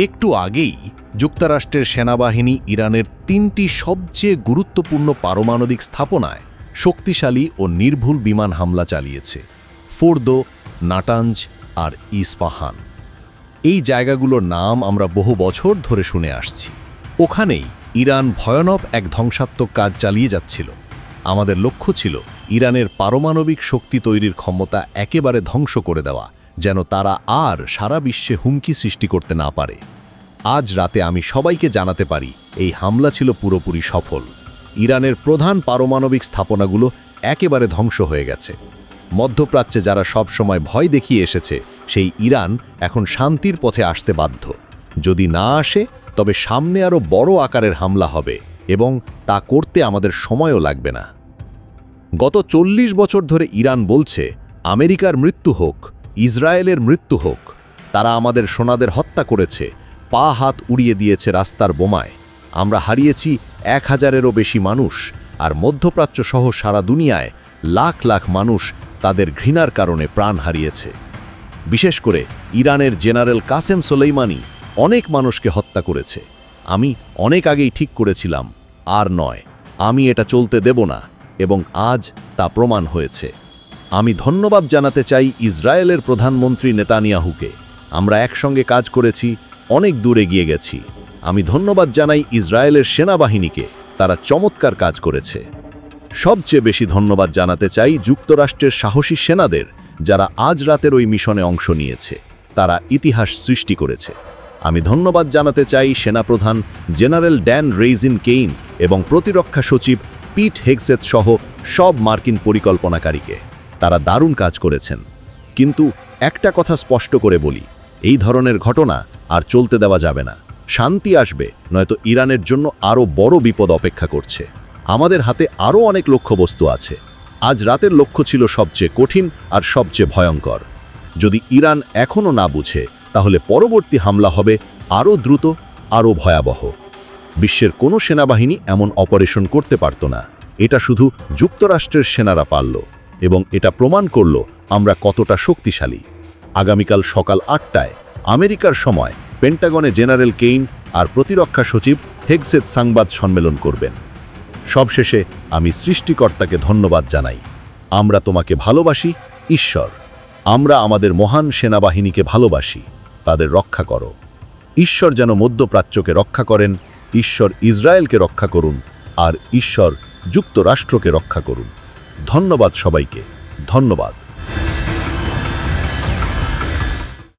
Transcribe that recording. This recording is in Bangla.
একটু আগেই যুক্তরাষ্ট্রের সেনাবাহিনী ইরানের ৩টি সবচেয়ে গুরুত্বপূর্ণ পারমাণবিক স্থাপনায় শক্তিশালী ও নির্ভুল বিমান হামলা চালিয়েছে ফোর্দো, নাটাঞ্জ আর ইস্পাহান। এই জায়গাগুলোর নাম আমরা বহু বছর ধরে শুনে আসছি। ওখানেই ইরান ভয়ানক এক ধ্বংসাত্মক কাজ চালিয়ে যাচ্ছিল। আমাদের লক্ষ্য ছিল ইরানের পারমাণবিক শক্তি তৈরির ক্ষমতা একেবারে ধ্বংস করে দেওয়া, যেন তারা আর সারা বিশ্বে হুমকি সৃষ্টি করতে না পারে। আজ রাতে আমি সবাইকে জানাতে পারি এই হামলা ছিল পুরোপুরি সফল। ইরানের প্রধান পারমাণবিক স্থাপনাগুলো একেবারে ধ্বংস হয়ে গেছে। মধ্যপ্রাচ্যে যারা সব সময় ভয় দেখিয়ে এসেছে, সেই ইরান এখন শান্তির পথে আসতে বাধ্য। যদি না আসে তবে সামনে আরও বড় আকারের হামলা হবে এবং তা করতে আমাদের সময়ও লাগবে না। গত ৪০ বছর ধরে ইরান বলছে আমেরিকার মৃত্যু হোক, ইসরায়েলের মৃত্যু হোক। তারা আমাদের সোনাদের হত্যা করেছে, পা হাত উড়িয়ে দিয়েছে রাস্তার বোমায়। আমরা হারিয়েছি ১,০০০-এরও বেশি মানুষ, আর মধ্যপ্রাচ্য সহ সারা দুনিয়ায় লাখ লাখ মানুষ তাদের ঘৃণার কারণে প্রাণ হারিয়েছে। বিশেষ করে ইরানের জেনারেল কাসেম সোলেইমানি অনেক মানুষকে হত্যা করেছে। আমি অনেক আগেই ঠিক করেছিলাম, আর নয়, আমি এটা চলতে দেব না, এবং আজ তা প্রমাণ হয়েছে। আমি ধন্যবাদ জানাতে চাই ইসরায়েলের প্রধানমন্ত্রী নেতানিয়াহুকে। আমরা একসঙ্গে কাজ করেছি, অনেক দূরে গিয়ে গেছি। আমি ধন্যবাদ জানাই ইসরায়েলের সেনাবাহিনীকে, তারা চমৎকার কাজ করেছে। সবচেয়ে বেশি ধন্যবাদ জানাতে চাই যুক্তরাষ্ট্রের সাহসী সেনাদের, যারা আজ রাতের ওই মিশনে অংশ নিয়েছে। তারা ইতিহাস সৃষ্টি করেছে। আমি ধন্যবাদ জানাতে চাই সেনাপ্রধান জেনারেল ড্যান রেইজিন কেইন এবং প্রতিরক্ষা সচিব পিট হেগসেথ সহ সব মার্কিন পরিকল্পনাকারীকে। তারা দারুণ কাজ করেছেন। কিন্তু একটা কথা স্পষ্ট করে বলি, এই ধরনের ঘটনা আর চলতে দেওয়া যাবে না। শান্তি আসবে, নয়তো ইরানের জন্য আরও বড় বিপদ অপেক্ষা করছে। আমাদের হাতে আরও অনেক লক্ষ্যবস্তু আছে। আজ রাতের লক্ষ্য ছিল সবচেয়ে কঠিন আর সবচেয়ে ভয়ঙ্কর। যদি ইরান এখনও না বুঝে, তাহলে পরবর্তী হামলা হবে আরও দ্রুত, আরও ভয়াবহ। বিশ্বের কোনো সেনাবাহিনী এমন অপারেশন করতে পারত না। এটা শুধু যুক্তরাষ্ট্রের সেনারা পারল, এবং এটা প্রমাণ করল আমরা কতটা শক্তিশালী। আগামীকাল সকাল ৮টায় আমেরিকার সময় পেন্টাগনে জেনারেল কেইন আর প্রতিরক্ষা সচিব হেগসেথ সংবাদ সম্মেলন করবেন। সবশেষে আমি সৃষ্টিকর্তাকে ধন্যবাদ জানাই। আমরা তোমাকে ভালোবাসি, ঈশ্বর। আমরা আমাদের মহান সেনাবাহিনীকে ভালোবাসি। তাদের রক্ষা করো। ঈশ্বর যেন মধ্যপ্রাচ্যকে রক্ষা করেন, ঈশ্বর ইসরায়েলকে রক্ষা করুন, আর ঈশ্বর যুক্তরাষ্ট্রকে রক্ষা করুন। ধন্যবাদ সবাইকে, ধন্যবাদ।